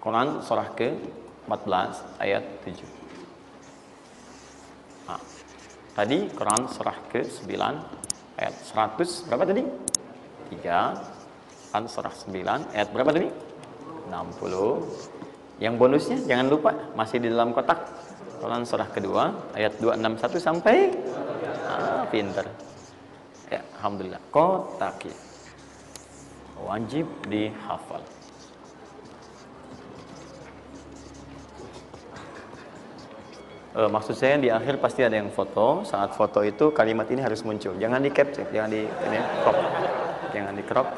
Quran surah ke-14 ayat 7. Nah, tadi Quran surah ke-9 ayat 100 berapa tadi? 3. Quran surah 9 ayat berapa tadi? 60. Yang bonusnya jangan lupa masih di dalam kotak. Quran surah kedua ayat 261 sampai pinter. Ya, alhamdulillah. Kotak wajib dihafal. Maksud saya di akhir pasti ada yang foto. Saat foto itu kalimat ini harus muncul. Jangan di capture, jangan di crop. Jangan di crop.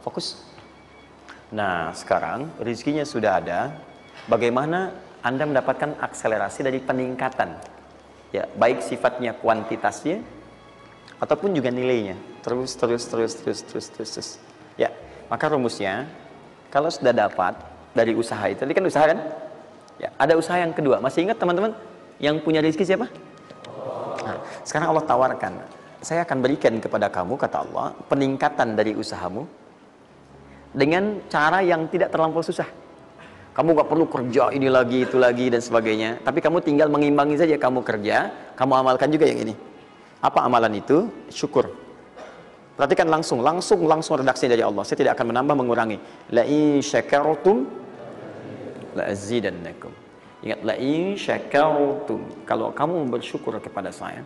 Fokus. Nah, sekarang rezekinya sudah ada. Bagaimana Anda mendapatkan akselerasi dari peningkatan? Ya, baik sifatnya kuantitasnya ataupun juga nilainya. Terus. Ya, maka rumusnya kalau sudah dapat dari usaha itu, tadi kan usaha kan? Ya, ada usaha yang kedua. Masih ingat teman-teman? Yang punya rezeki siapa? Nah, sekarang Allah tawarkan, saya akan berikan kepada kamu, kata Allah, peningkatan dari usahamu dengan cara yang tidak terlampau susah. Kamu gak perlu kerja ini lagi, itu lagi, dan sebagainya. Tapi kamu tinggal mengimbangi saja. Kamu kerja, kamu amalkan juga yang ini. Apa amalan itu? Syukur. Perhatikan langsung redaksi dari Allah. Saya tidak akan menambah, mengurangi. La in syakartum la azidannakum. Ingat, la in syakartum, kalau kamu bersyukur kepada saya,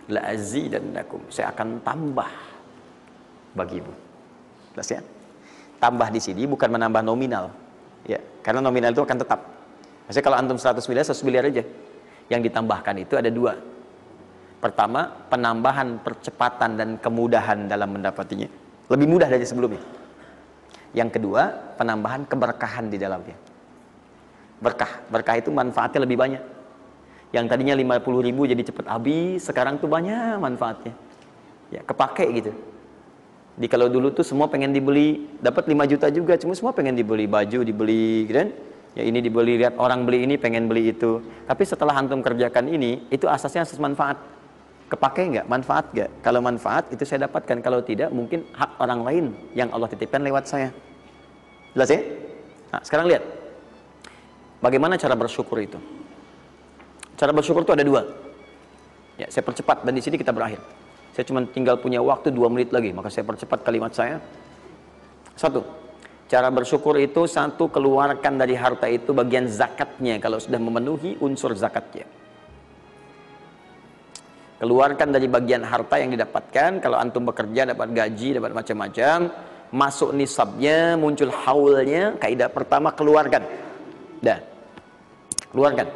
la azidannakum, saya akan tambah bagimu. Jelas ya? Tambah di sini bukan menambah nominal. Ya, karena nominal itu akan tetap. Maksudnya kalau antum 100 miliar aja. Yang ditambahkan itu ada dua. Pertama, penambahan percepatan dan kemudahan dalam mendapatinya. Lebih mudah dari sebelumnya. Yang kedua, penambahan keberkahan di dalamnya. Berkah itu manfaatnya lebih banyak. Yang tadinya 50.000 jadi cepat habis, sekarang tuh banyak manfaatnya. Ya, kepake gitu. Di kalau dulu tuh semua pengen dibeli, dapat 5 juta juga, cuma semua pengen dibeli baju, dibeli gitu kan? Ya ini dibeli, lihat orang beli ini pengen beli itu. Tapi setelah antum kerjakan ini, itu asasnya asas manfaat. Kepake nggak? Manfaat nggak? Kalau manfaat itu saya dapatkan, kalau tidak mungkin hak orang lain yang Allah titipkan lewat saya. Jelas ya? Nah, sekarang lihat. Bagaimana cara bersyukur itu? Cara bersyukur itu ada dua. Ya, saya percepat dan di sini kita berakhir. Saya cuma tinggal punya waktu 2 menit lagi, maka saya percepat kalimat saya. 1. Cara bersyukur itu 1, keluarkan dari harta itu bagian zakatnya kalau sudah memenuhi unsur zakatnya. Keluarkan dari bagian harta yang didapatkan, kalau antum bekerja dapat gaji, dapat macam-macam, masuk nisabnya, muncul haulnya, kaidah pertama keluarkan. Dah. Keluarkan.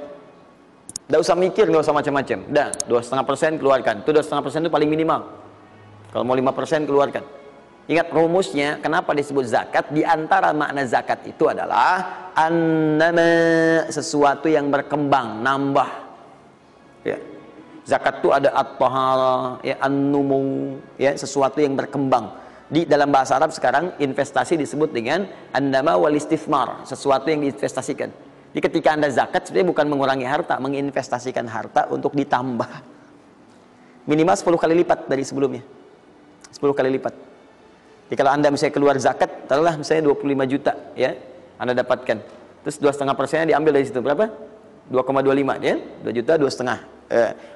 Tidak usah mikir, nggak usah macam-macam. Dah, 2,5% keluarkan. Itu 2,5% itu paling minimal. Kalau mau 5% keluarkan. Ingat rumusnya, kenapa disebut zakat? Di antara makna zakat itu adalah annama, sesuatu yang berkembang, nambah. Ya. Zakat itu ada at-tahara, ya, an-numu, ya, sesuatu yang berkembang. Di dalam bahasa Arab sekarang investasi disebut dengan annama wal istifmar, sesuatu yang diinvestasikan. Jadi ketika Anda zakat sebenarnya bukan mengurangi harta, menginvestasikan harta untuk ditambah. Minimal 10 kali lipat dari sebelumnya. 10 kali lipat. Jadi kalau Anda misalnya keluar zakat, taruhlah misalnya 25 juta, ya, Anda dapatkan. Terus 2,5%-nya diambil dari situ, berapa? 2,25, ya? 2 juta, 2,5.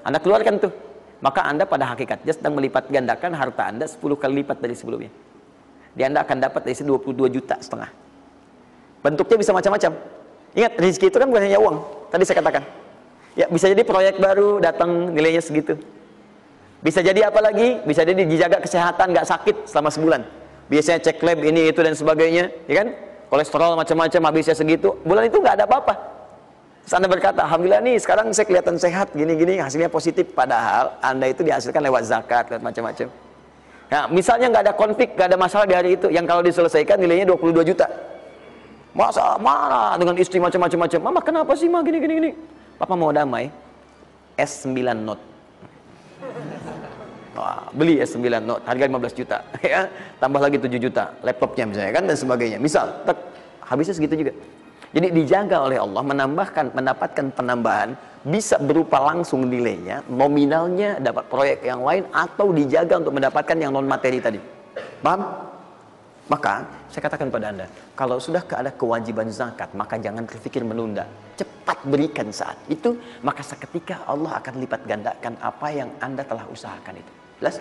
Anda keluarkan tuh. Maka Anda pada hakikatnya sedang melipat gandakan harta Anda 10 kali lipat dari sebelumnya. Jadi Anda akan dapat dari situ 22,5 juta. Bentuknya bisa macam-macam. Ingat, rezeki itu kan bukan hanya uang. Tadi saya katakan. Ya, bisa jadi proyek baru datang nilainya segitu. Bisa jadi apa lagi? Bisa jadi dijaga kesehatan, nggak sakit selama sebulan. Biasanya cek lab ini itu dan sebagainya, ya kan? Kolesterol macam-macam habisnya segitu. Bulan itu nggak ada apa-apa. Terus Anda berkata, alhamdulillah nih sekarang saya kelihatan sehat, gini-gini, hasilnya positif. Padahal Anda itu dihasilkan lewat zakat, lewat macam-macam. Nah, misalnya nggak ada konflik, nggak ada masalah di hari itu, yang kalau diselesaikan nilainya 22 juta. Masa marah dengan istri macam-macam. Mama kenapa sih ma gini. Papa mau damai. S9 Note. Wah, beli S9 Note harga 15 juta ya. Tambah lagi 7 juta laptopnya misalnya kan dan sebagainya. Misal, habisnya segitu juga. Jadi dijaga oleh Allah, mendapatkan penambahan bisa berupa langsung nilainya, nominalnya dapat proyek yang lain atau dijaga untuk mendapatkan yang non materi tadi. Paham? Maka saya katakan pada Anda, kalau sudah ada kewajiban zakat, maka jangan berpikir menunda. Cepat berikan saat itu, maka seketika Allah akan lipat gandakan apa yang Anda telah usahakan itu. Jelas?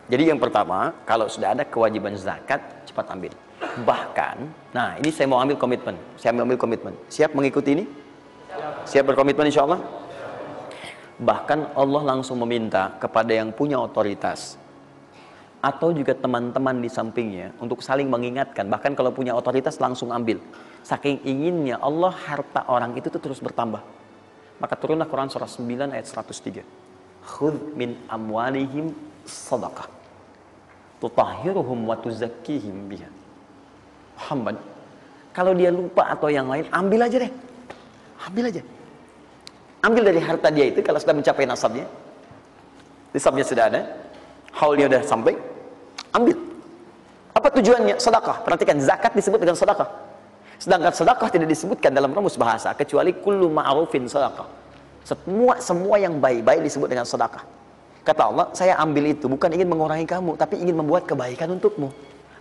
Jadi yang pertama, kalau sudah ada kewajiban zakat, cepat ambil. Bahkan, nah ini saya mau ambil komitmen. Saya mau ambil komitmen. Siap mengikuti ini? Siap berkomitmen insya Allah? Bahkan Allah langsung meminta kepada yang punya otoritas atau juga teman-teman di sampingnya untuk saling mengingatkan. Bahkan kalau punya otoritas langsung ambil. Saking inginnya Allah harta orang itu tuh terus bertambah. Maka turunlah Quran surah 9 ayat 103. Khudh min amwalihim sadaqah tutahhiruhum wa tuzakkihim biha. Muhammad, kalau dia lupa atau yang lain, ambil aja deh. Ambil aja. Ambil dari harta dia itu kalau sudah mencapai nasabnya. Nisabnya sudah ada, haulnya sudah sampai, ambil. Apa tujuannya? Sedekah. Perhatikan, zakat disebut dengan sedekah. Sedangkan sedekah tidak disebutkan dalam rumus bahasa kecuali kullu ma'rufin sedekah. Semua yang baik-baik disebut dengan sedekah. Kata Allah, saya ambil itu bukan ingin mengurangi kamu, tapi ingin membuat kebaikan untukmu.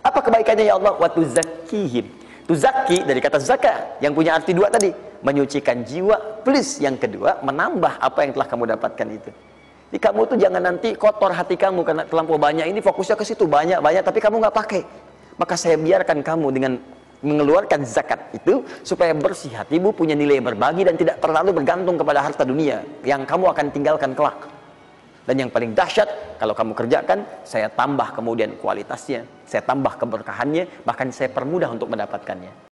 Apa kebaikannya ya Allah? Wa tuzakkihim. Tuzakki dari kata zakat yang punya arti dua tadi, menyucikan jiwa, plus yang kedua menambah apa yang telah kamu dapatkan itu. Jadi kamu tuh jangan nanti kotor hati kamu karena terlampau banyak ini, fokusnya ke situ banyak tapi kamu nggak pakai. Maka saya biarkan kamu dengan mengeluarkan zakat itu supaya bersih hatimu, punya nilai berbagi dan tidak terlalu bergantung kepada harta dunia yang kamu akan tinggalkan kelak. Dan yang paling dahsyat, kalau kamu kerjakan, saya tambah kemudian kualitasnya, saya tambah keberkahannya, bahkan saya permudah untuk mendapatkannya.